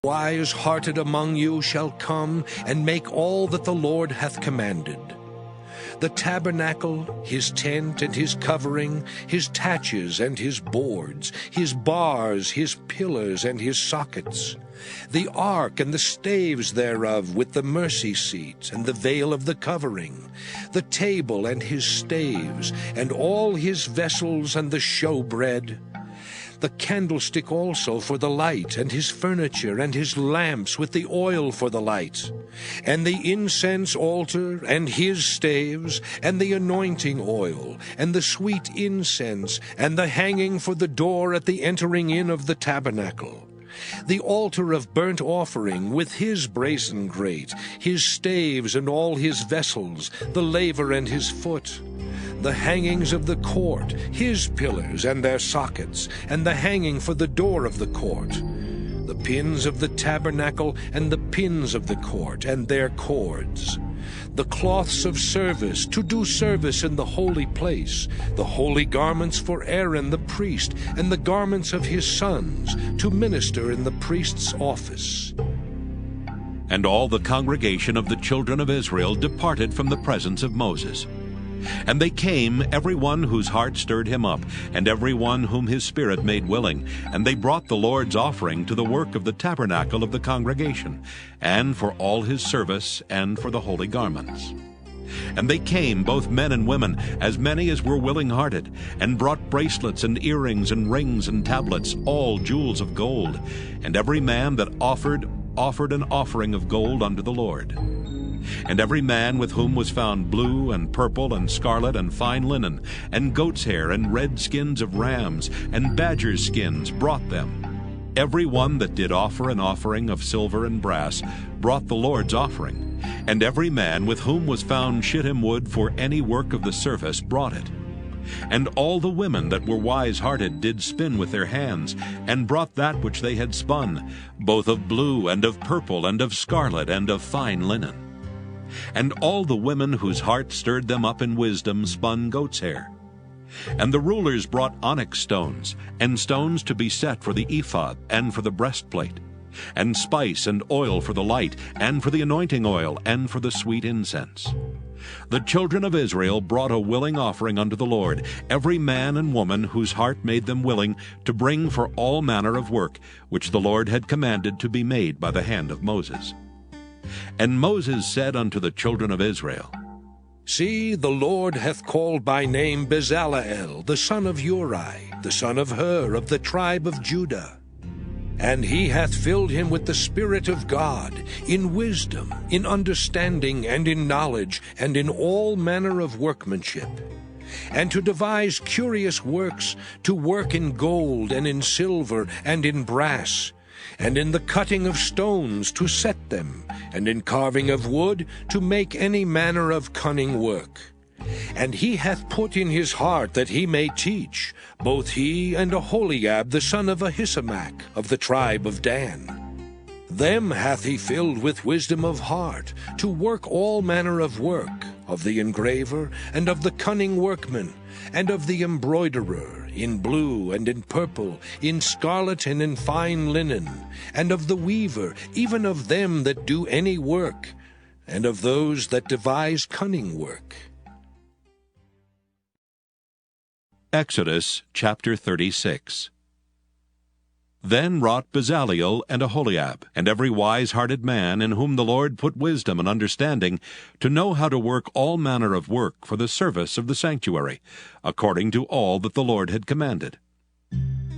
wise-hearted among you shall come and make all that the Lord hath commanded. The tabernacle, his tent and his covering, his taches and his boards, his bars, his pillars and his sockets, the ark and the staves thereof with the mercy seat and the veil of the covering, the table and his staves, and all his vessels and the showbread, the candlestick also for the light, and his furniture, and his lamps with the oil for the light, and the incense altar, and his staves, and the anointing oil, and the sweet incense, and the hanging for the door at the entering in of the tabernacle, the altar of burnt offering with his brazen grate, his staves and all his vessels, the laver and his foot, the hangings of the court, his pillars and their sockets, and the hanging for the door of the court, the pins of the tabernacle and the pins of the court and their cords, the cloths of service to do service in the holy place, the holy garments for Aaron the priest, and the garments of his sons to minister in the priest's office. And all the congregation of the children of Israel departed from the presence of Moses. And they came, every one whose heart stirred him up, and every one whom his spirit made willing, and they brought the Lord's offering to the work of the tabernacle of the congregation, and for all his service, and for the holy garments. And they came, both men and women, as many as were willing-hearted, and brought bracelets and earrings and rings and tablets, all jewels of gold. And every man that offered an offering of gold unto the Lord. And every man with whom was found blue and purple and scarlet and fine linen, and goat's hair and red skins of rams and badgers' skins brought them. Every one that did offer an offering of silver and brass brought the Lord's offering. And every man with whom was found shittim wood for any work of the service brought it. And all the women that were wise-hearted did spin with their hands, and brought that which they had spun, both of blue and of purple and of scarlet and of fine linen. And all the women whose heart stirred them up in wisdom spun goat's hair. And the rulers brought onyx stones, and stones to be set for the ephod, and for the breastplate, and spice and oil for the light, and for the anointing oil, and for the sweet incense. The children of Israel brought a willing offering unto the Lord, every man and woman whose heart made them willing to bring for all manner of work, which the Lord had commanded to be made by the hand of Moses. And Moses said unto the children of Israel, See, the Lord hath called by name Bezaleel, the son of Uri, the son of Hur, of the tribe of Judah. And he hath filled him with the Spirit of God, in wisdom, in understanding, and in knowledge, and in all manner of workmanship, and to devise curious works, to work in gold, and in silver, and in brass, and in the cutting of stones to set them, and in carving of wood to make any manner of cunning work. And he hath put in his heart that he may teach, both he and Aholiab the son of Ahisamach of the tribe of Dan. Them hath he filled with wisdom of heart, to work all manner of work, of the engraver, and of the cunning workman, and of the embroiderer, in blue and in purple, in scarlet and in fine linen, and of the weaver, even of them that do any work, and of those that devise cunning work. Exodus chapter 36. Then wrought Bezaleel and Aholiab, and every wise-hearted man in whom the Lord put wisdom and understanding, to know how to work all manner of work for the service of the sanctuary, according to all that the Lord had commanded.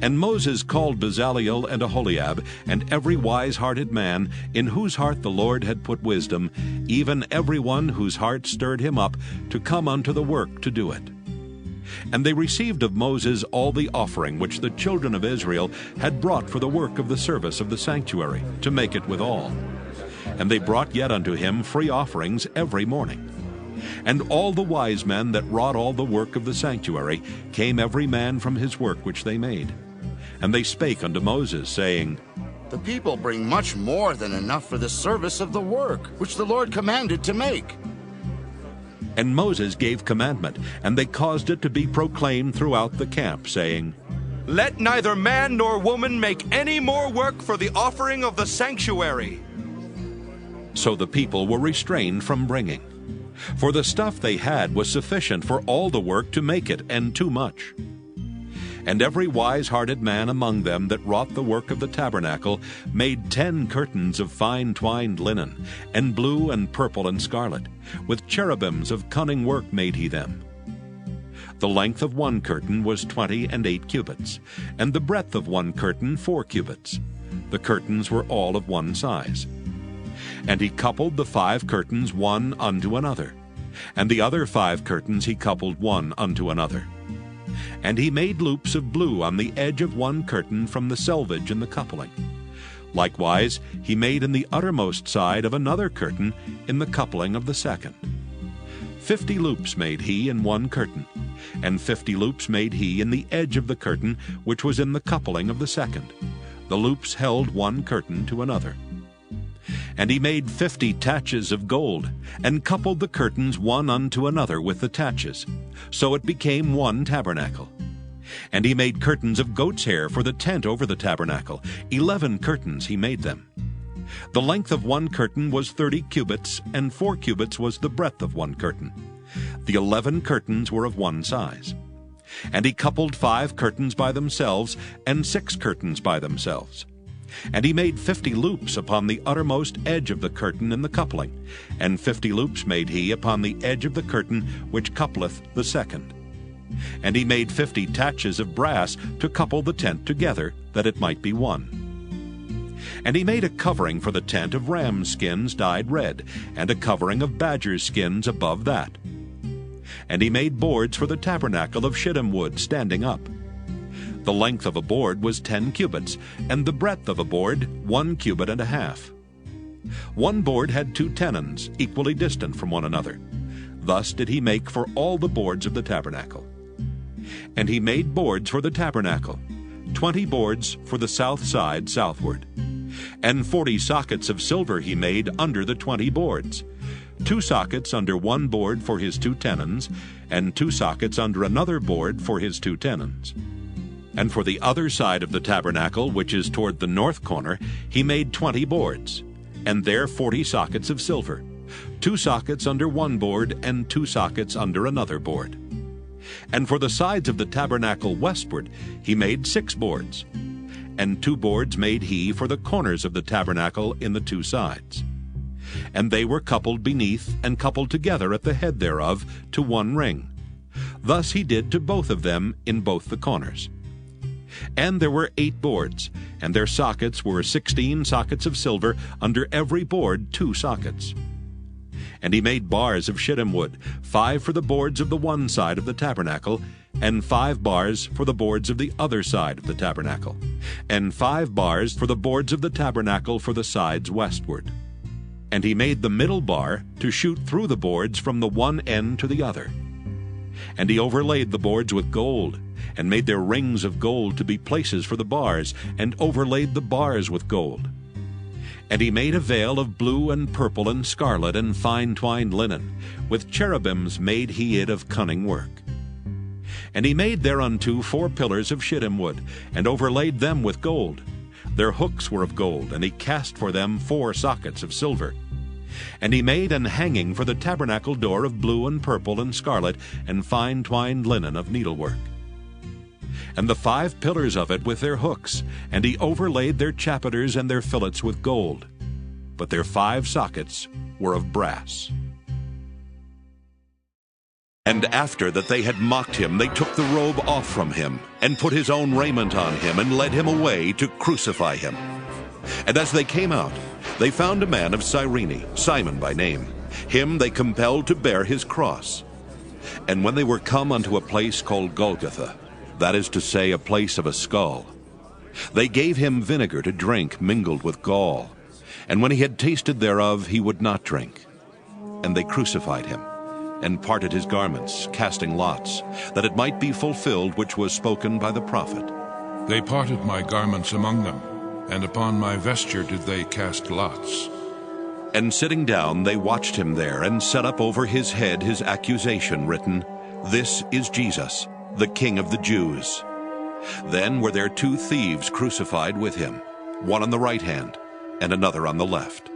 And Moses called Bezaleel and Aholiab, and every wise-hearted man, in whose heart the Lord had put wisdom, even every one whose heart stirred him up, to come unto the work to do it. And they received of Moses all the offering which the children of Israel had brought for the work of the service of the sanctuary, to make it withal. And they brought yet unto him free offerings every morning. And all the wise men that wrought all the work of the sanctuary came every man from his work which they made. And they spake unto Moses, saying, The people bring much more than enough for the service of the work which the Lord commanded to make. And Moses gave commandment, and they caused it to be proclaimed throughout the camp, saying, Let neither man nor woman make any more work for the offering of the sanctuary. So the people were restrained from bringing, for the stuff they had was sufficient for all the work to make it, and too much. And every wise-hearted man among them that wrought the work of the tabernacle made 10 curtains of fine twined linen, and blue and purple and scarlet. With cherubims of cunning work made he them. The length of one curtain was 20 and 8 cubits, and the breadth of one curtain 4 cubits. The curtains were all of one size. And he coupled the 5 curtains one unto another, and the other 5 curtains he coupled one unto another. And he made loops of blue on the edge of one curtain from the selvage in the coupling. Likewise he made in the uttermost side of another curtain in the coupling of the second. 50 loops made he in one curtain, and 50 loops made he in the edge of the curtain which was in the coupling of the second. The loops held one curtain to another. And he made 50 taches of gold, and coupled the curtains one unto another with the taches. So it became one tabernacle. And he made curtains of goat's hair for the tent over the tabernacle. 11 curtains he made them. The length of one curtain was 30 cubits, and 4 cubits was the breadth of one curtain. The 11 curtains were of one size. And he coupled 5 curtains by themselves, and 6 curtains by themselves. And he made 50 loops upon the uttermost edge of the curtain in the coupling, and 50 loops made he upon the edge of the curtain which coupleth the second. And he made 50 taches of brass to couple the tent together, that it might be one. And he made a covering for the tent of rams' skins dyed red, and a covering of badgers' skins above that. And he made boards for the tabernacle of shittim wood standing up. The length of a board was 10 cubits, and the breadth of a board 1 cubit and a half. One board had 2 tenons, equally distant from one another. Thus did he make for all the boards of the tabernacle. And he made boards for the tabernacle, 20 boards for the south side southward. And 40 sockets of silver he made under the 20 boards, 2 sockets under one board for his 2 tenons, and 2 sockets under another board for his 2 tenons. And for the other side of the tabernacle, which is toward the north corner, he made 20 boards, and there 40 sockets of silver, 2 sockets under one board, and 2 sockets under another board. And for the sides of the tabernacle westward he made 6 boards, and 2 boards made he for the corners of the tabernacle in the 2 sides. And they were coupled beneath, and coupled together at the head thereof to one ring. Thus he did to both of them in both the corners. And there were 8 boards, and their sockets were 16 sockets of silver, under every board 2 sockets. And he made bars of shittim wood, 5 for the boards of the one side of the tabernacle, and 5 bars for the boards of the other side of the tabernacle, and 5 bars for the boards of the tabernacle for the sides westward. And he made the middle bar to shoot through the boards from the one end to the other. And he overlaid the boards with gold, and made their rings of gold to be places for the bars, and overlaid the bars with gold. And he made a veil of blue and purple and scarlet and fine twined linen. With cherubims made he it of cunning work. And he made thereunto 4 pillars of shittim wood, and overlaid them with gold. Their hooks were of gold, and he cast for them 4 sockets of silver. And he made an hanging for the tabernacle door of blue and purple and scarlet, and fine twined linen of needlework. And the 5 pillars of it with their hooks, and he overlaid their chapiters and their fillets with gold. But their 5 sockets were of brass. And after that they had mocked him, they took the robe off from him, and put his own raiment on him, and led him away to crucify him. And as they came out, they found a man of Cyrene, Simon by name. Him they compelled to bear his cross. And when they were come unto a place called Golgotha, that is to say, a place of a skull, they gave him vinegar to drink mingled with gall. And when he had tasted thereof, he would not drink. And they crucified him, and parted his garments, casting lots, that it might be fulfilled which was spoken by the prophet. They parted my garments among them, and upon my vesture did they cast lots. And sitting down, they watched him there, and set up over his head his accusation written, This is Jesus, the King of the Jews. Then were there 2 thieves crucified with him, one on the right hand, and another on the left.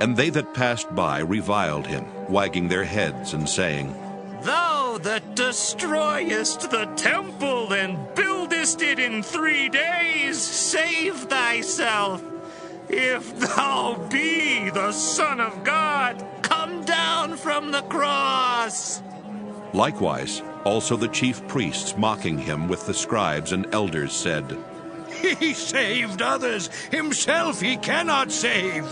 And they that passed by reviled him, wagging their heads, and saying, Thou that destroyest the temple and buildest it in 3 days, save thyself. If thou be the Son of God, come down from the cross. Likewise, also the chief priests, mocking him with the scribes and elders, said, He saved others, himself he cannot save.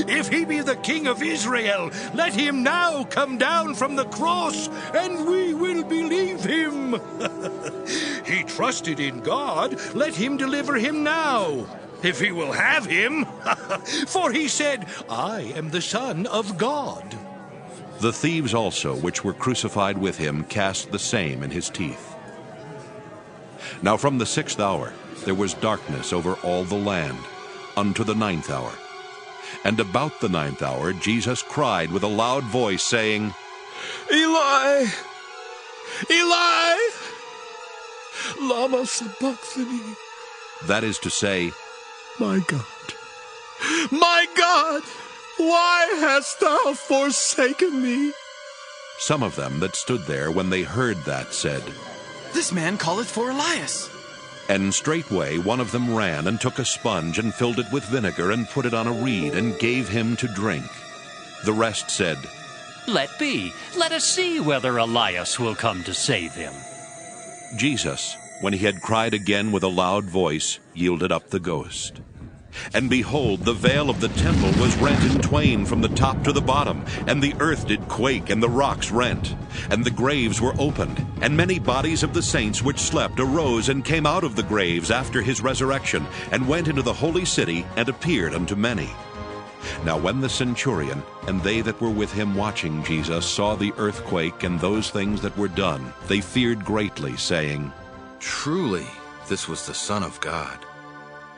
If he be the King of Israel, let him now come down from the cross, and we will believe him. He trusted in God, let him deliver him now, if he will have him. For he said, I am the Son of God. The thieves also, which were crucified with him, cast the same in his teeth. Now from the 6th hour there was darkness over all the land, unto the 9th hour. And about the 9th hour Jesus cried with a loud voice, saying, Eli, Eli, lama sabachthani. That is to say, My God, why hast thou forsaken me? some of them that stood there, when they heard that, said, This man calleth for Elias. And straightway one of them ran and took a sponge and filled it with vinegar and put it on a reed and gave him to drink. The rest said, Let be. Let us see whether Elias will come to save him. Jesus, when he had cried again with a loud voice, yielded up the ghost. And behold, the veil of the temple was rent in twain from the top to the bottom, and the earth did quake, and the rocks rent. And the graves were opened, and many bodies of the saints which slept arose and came out of the graves after his resurrection, and went into the holy city, and appeared unto many. Now when the centurion and they that were with him watching Jesus saw the earthquake and those things that were done, they feared greatly, saying, Truly, this was the Son of God.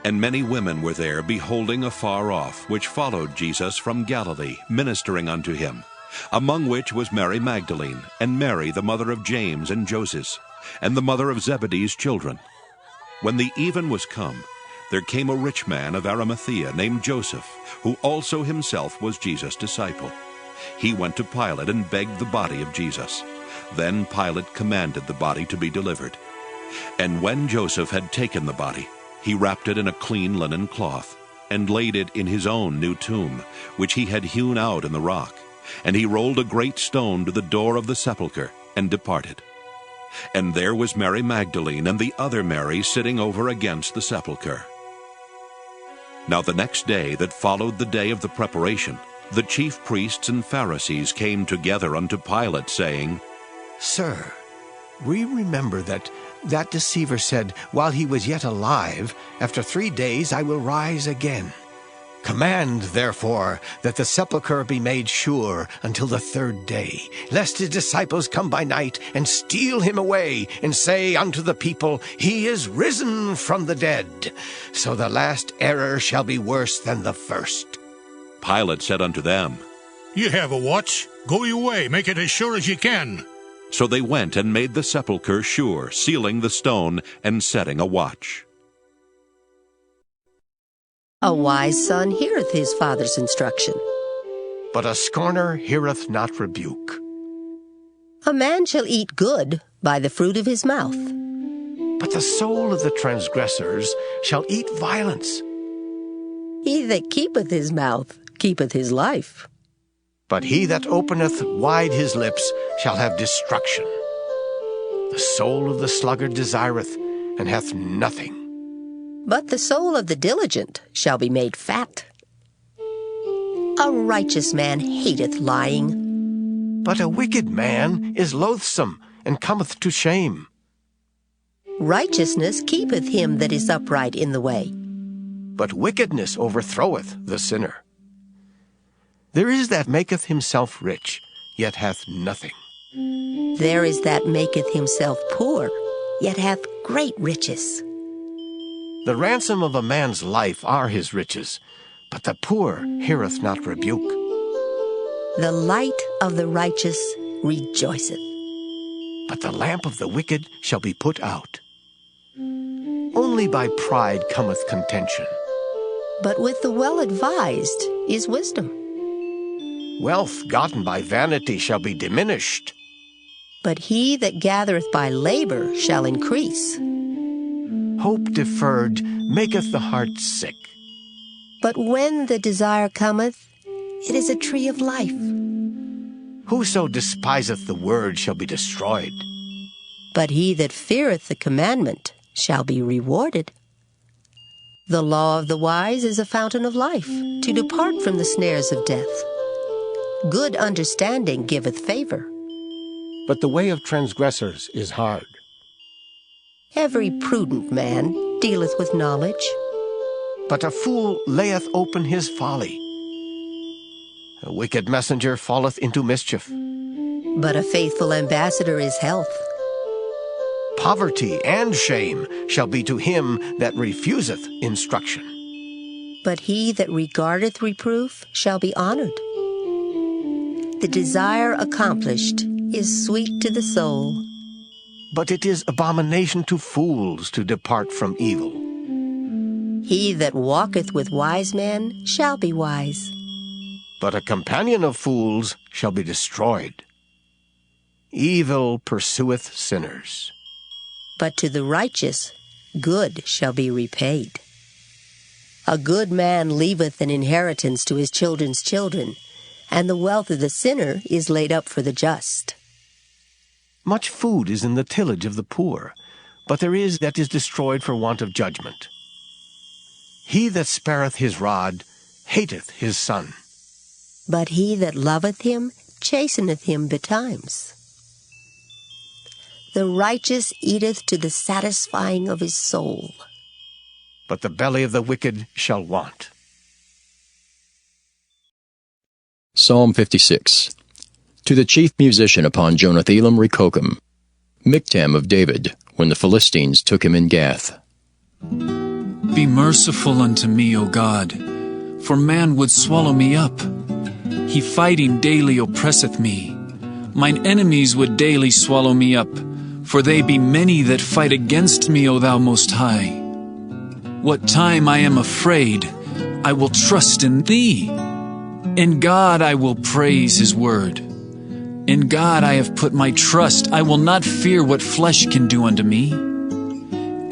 And many women were there, beholding afar off, which followed Jesus from Galilee, ministering unto him, among which was Mary Magdalene, and Mary the mother of James and Joses, and the mother of Zebedee's children. When the even was come, there came a rich man of Arimathea named Joseph, who also himself was Jesus' disciple. He went to Pilate and begged the body of Jesus. Then Pilate commanded the body to be delivered. And when Joseph had taken the body, he wrapped it in a clean linen cloth, and laid it in his own new tomb, which he had hewn out in the rock. And he rolled a great stone to the door of the sepulchre, and departed. And there was Mary Magdalene and the other Mary sitting over against the sepulchre. Now the next day that followed the day of the preparation, the chief priests and Pharisees came together unto Pilate, saying, Sir, we remember that deceiver said, while he was yet alive, After 3 days I will rise again. Command, therefore, that the sepulchre be made sure until the 3rd day, lest his disciples come by night and steal him away, and say unto the people, He is risen from the dead. So the last error shall be worse than the first. Pilate said unto them, Ye have a watch. Go your way, make it as sure as ye can. So they went and made the sepulchre sure, sealing the stone, and setting a watch. A wise son heareth his father's instruction. But a scorner heareth not rebuke. A man shall eat good by the fruit of his mouth. But the soul of the transgressors shall eat violence. He that keepeth his mouth keepeth his life. But he that openeth wide his lips shall have destruction. The soul of the sluggard desireth, and hath nothing. But the soul of the diligent shall be made fat. A righteous man hateth lying. But a wicked man is loathsome, and cometh to shame. Righteousness keepeth him that is upright in the way. But wickedness overthroweth the sinner. There is that maketh himself rich, yet hath nothing. There is that maketh himself poor, yet hath great riches. The ransom of a man's life are his riches, but the poor heareth not rebuke. The light of the righteous rejoiceth. But the lamp of the wicked shall be put out. Only by pride cometh contention. But with the well-advised is wisdom. Wealth gotten by vanity shall be diminished. But he that gathereth by labor shall increase. Hope deferred maketh the heart sick. But when the desire cometh, it is a tree of life. Whoso despiseth the word shall be destroyed. But he that feareth the commandment shall be rewarded. The law of the wise is a fountain of life, to depart from the snares of death. Good understanding giveth favor. But the way of transgressors is hard. Every prudent man dealeth with knowledge. But a fool layeth open his folly. A wicked messenger falleth into mischief. But a faithful ambassador is health. Poverty and shame shall be to him that refuseth instruction. But he that regardeth reproof shall be honored. The desire accomplished is sweet to the soul. But it is abomination to fools to depart from evil. He that walketh with wise men shall be wise. But a companion of fools shall be destroyed. Evil pursueth sinners. But to the righteous good shall be repaid. A good man leaveth an inheritance to his children's children, and the wealth of the sinner is laid up for the just. Much food is in the tillage of the poor, but there is that is destroyed for want of judgment. He that spareth his rod hateth his son. But he that loveth him chasteneth him betimes. The righteous eateth to the satisfying of his soul. But the belly of the wicked shall want. Psalm 56. To the chief musician upon Jonathan Rechokim, Miktam of David, when the Philistines took him in Gath. Be merciful unto me, O God, for man would swallow me up. He fighting daily oppresseth me. Mine enemies would daily swallow me up, for they be many that fight against me, O thou Most High. What time I am afraid, I will trust in thee. In God I will praise his word. In God I have put my trust. I will not fear what flesh can do unto me.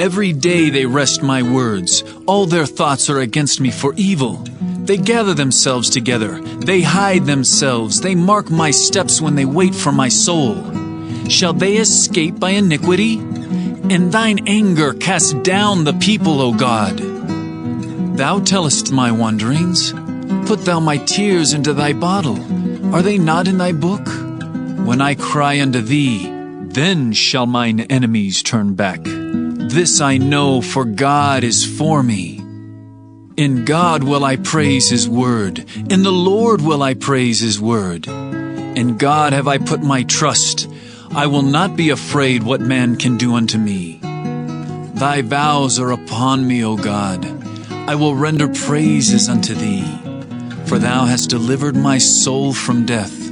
Every day they wrest my words. All their thoughts are against me for evil. They gather themselves together. They hide themselves. They mark my steps when they wait for my soul. Shall they escape by iniquity? In thine anger cast down the people, O God. Thou tellest my wanderings. Put thou my tears into thy bottle. Are they not in thy book? When I cry unto thee, then shall mine enemies turn back. This I know, for God is for me. In God will I praise his word. In the Lord will I praise his word. In God have I put my trust. I will not be afraid what man can do unto me. Thy vows are upon me, O God. I will render praises unto thee. For thou hast delivered my soul from death.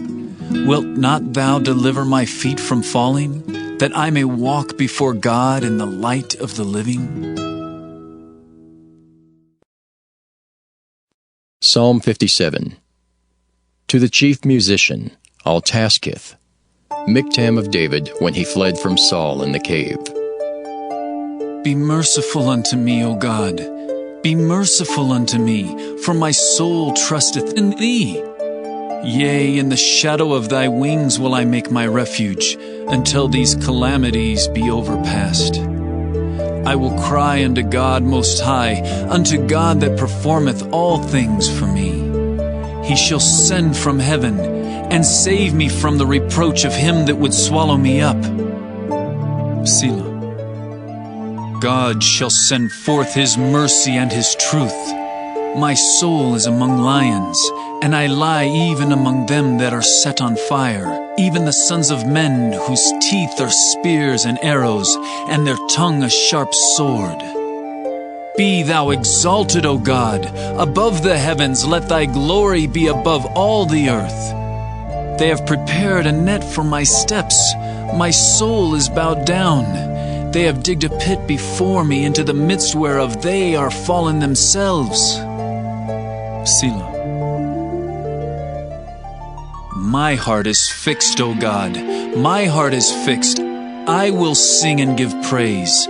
Wilt not thou deliver my feet from falling, that I may walk before God in the light of the living? Psalm 57. To the chief musician, Altaskith, Miktam of David, when he fled from Saul in the cave. Be merciful unto me, O God. Be merciful unto me, for my soul trusteth in thee. Yea, in the shadow of thy wings will I make my refuge, until these calamities be overpast. I will cry unto God Most High, unto God that performeth all things for me. He shall send from heaven, and save me from the reproach of him that would swallow me up. Selah. God shall send forth his mercy and his truth. My soul is among lions, and I lie even among them that are set on fire, even the sons of men whose teeth are spears and arrows, and their tongue a sharp sword. Be thou exalted, O God, above the heavens. Let thy glory be above all the earth. They have prepared a net for my steps. My soul is bowed down. They have digged a pit before me, into the midst whereof they are fallen themselves. Selah. My heart is fixed, O God. My heart is fixed. I will sing and give praise.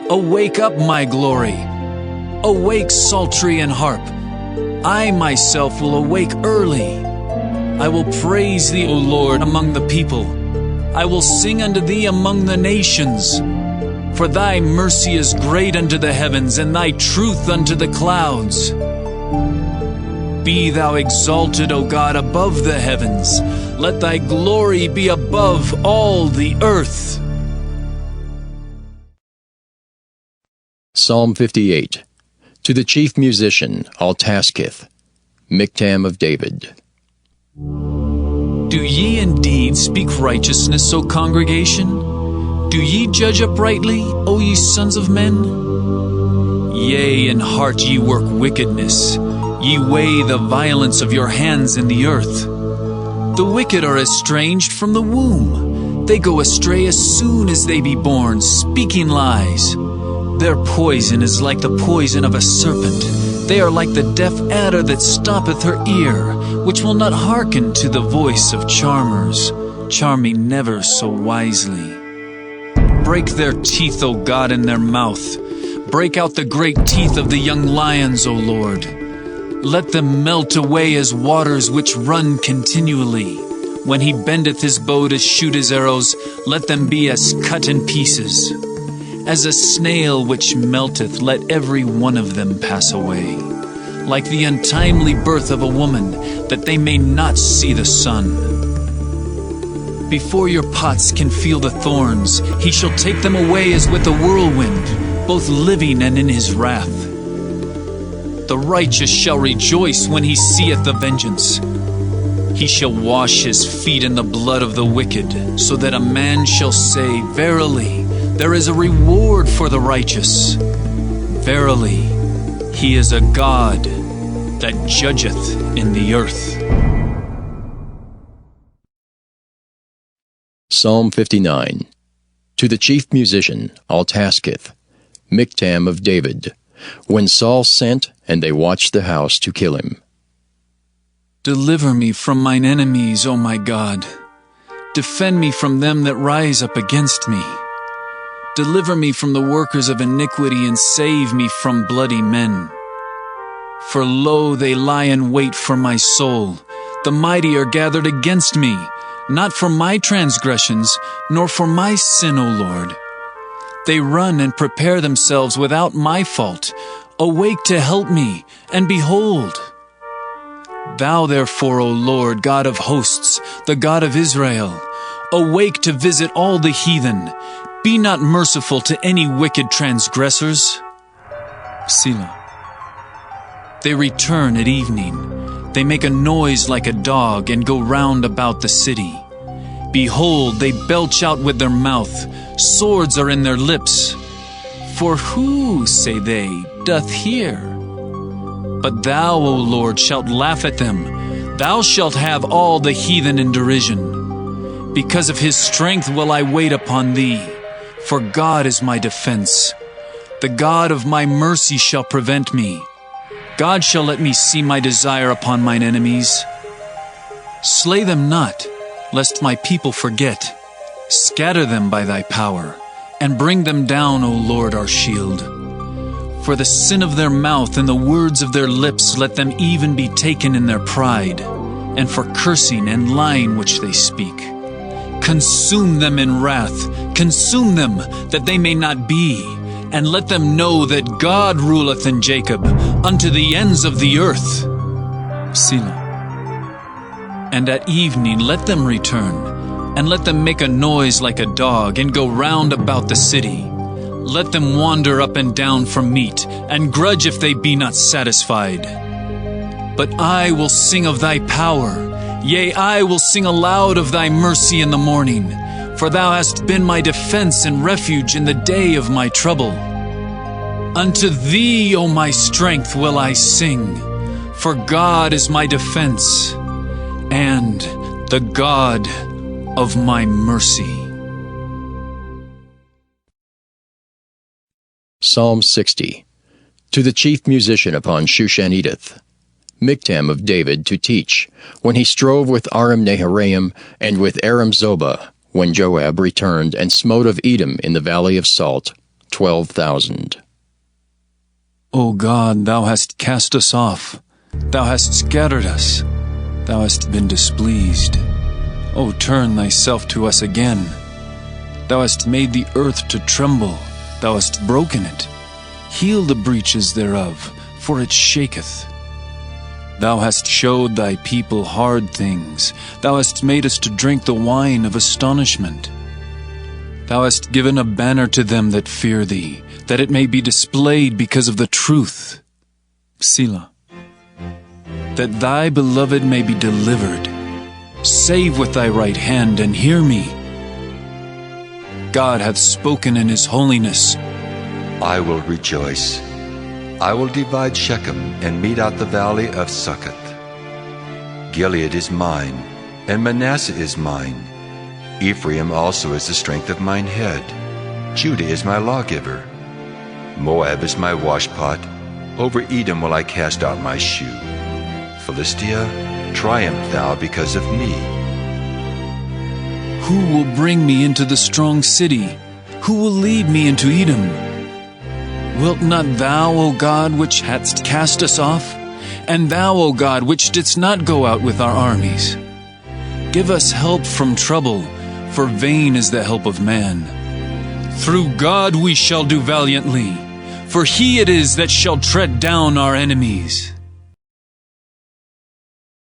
Awake up, my glory. Awake, psaltery and harp. I myself will awake early. I will praise thee, O Lord, among the people. I will sing unto thee among the nations. For thy mercy is great unto the heavens, and thy truth unto the clouds. Be thou exalted, O God, above the heavens. Let thy glory be above all the earth. Psalm 58. To the chief musician, Altaskith, Miktam of David. Do ye indeed speak righteousness, O congregation? Do ye judge uprightly, O ye sons of men? Yea, in heart ye work wickedness. Ye weigh the violence of your hands in the earth. The wicked are estranged from the womb. They go astray as soon as they be born, speaking lies. Their poison is like the poison of a serpent. They are like the deaf adder that stoppeth her ear, which will not hearken to the voice of charmers, charming never so wisely. Break their teeth, O God, in their mouth. Break out the great teeth of the young lions, O Lord. Let them melt away as waters which run continually. When he bendeth his bow to shoot his arrows, let them be as cut in pieces. As a snail which melteth, let every one of them pass away. Like the untimely birth of a woman, that they may not see the sun. Before your pots can feel the thorns, he shall take them away as with a whirlwind, both living and in his wrath. The righteous shall rejoice when he seeth the vengeance. He shall wash his feet in the blood of the wicked, so that a man shall say, Verily, there is a reward for the righteous. Verily, he is a God that judgeth in the earth. Psalm 59. To the chief musician, Altaskith, Miktam of David, when Saul sent, and they watched the house to kill him. Deliver me from mine enemies, O my God. Defend me from them that rise up against me. Deliver me from the workers of iniquity, and save me from bloody men. For lo, they lie in wait for my soul. The mighty are gathered against me, not for my transgressions, nor for my sin, O Lord. They run and prepare themselves without my fault. Awake to help me, and behold. Thou therefore, O Lord, God of hosts, the God of Israel, awake to visit all the heathen. Be not merciful to any wicked transgressors. Selah. They return at evening. They make a noise like a dog, and go round about the city. Behold, they belch out with their mouth. Swords are in their lips. For who, say they, doth hear? But thou, O Lord, shalt laugh at them. Thou shalt have all the heathen in derision. Because of his strength will I wait upon thee. For God is my defense. The God of my mercy shall prevent me. God shall let me see my desire upon mine enemies. Slay them not, lest my people forget. Scatter them by thy power, and bring them down, O Lord, our shield. For the sin of their mouth and the words of their lips, let them even be taken in their pride, and for cursing and lying which they speak. Consume them in wrath, consume them, that they may not be, and let them know that God ruleth in Jacob, unto the ends of the earth. Selah. And at evening let them return, and let them make a noise like a dog, and go round about the city. Let them wander up and down for meat, and grudge if they be not satisfied. But I will sing of thy power, yea, I will sing aloud of thy mercy in the morning, for thou hast been my defense and refuge in the day of my trouble. Unto thee, O my strength, will I sing, for God is my defense, and the God of my mercy. Psalm 60. To the chief musician upon Shushan-Edith. Miktam of David to teach, when he strove with Aram-Naharaim and with Aram-Zobah, when Joab returned and smote of Edom in the valley of Salt 12,000. O God, thou hast cast us off. Thou hast scattered us. Thou hast been displeased. O turn thyself to us again. Thou hast made the earth to tremble. Thou hast broken it. Heal the breaches thereof, for it shaketh. Thou hast showed thy people hard things. Thou hast made us to drink the wine of astonishment. Thou hast given a banner to them that fear thee, that it may be displayed because of the truth. Selah. That thy beloved may be delivered. Save with thy right hand, and hear me. God hath spoken in his holiness. I will rejoice. I will divide Shechem and mete out the valley of Succoth. Gilead is mine, and Manasseh is mine. Ephraim also is the strength of mine head. Judah is my lawgiver. Moab is my washpot. Over Edom will I cast out my shoe. Philistia, triumph thou because of me. Who will bring me into the strong city? Who will lead me into Edom? Wilt not thou, O God, which hadst cast us off? And thou, O God, which didst not go out with our armies? Give us help from trouble, for vain is the help of man. Through God we shall do valiantly, for he it is that shall tread down our enemies.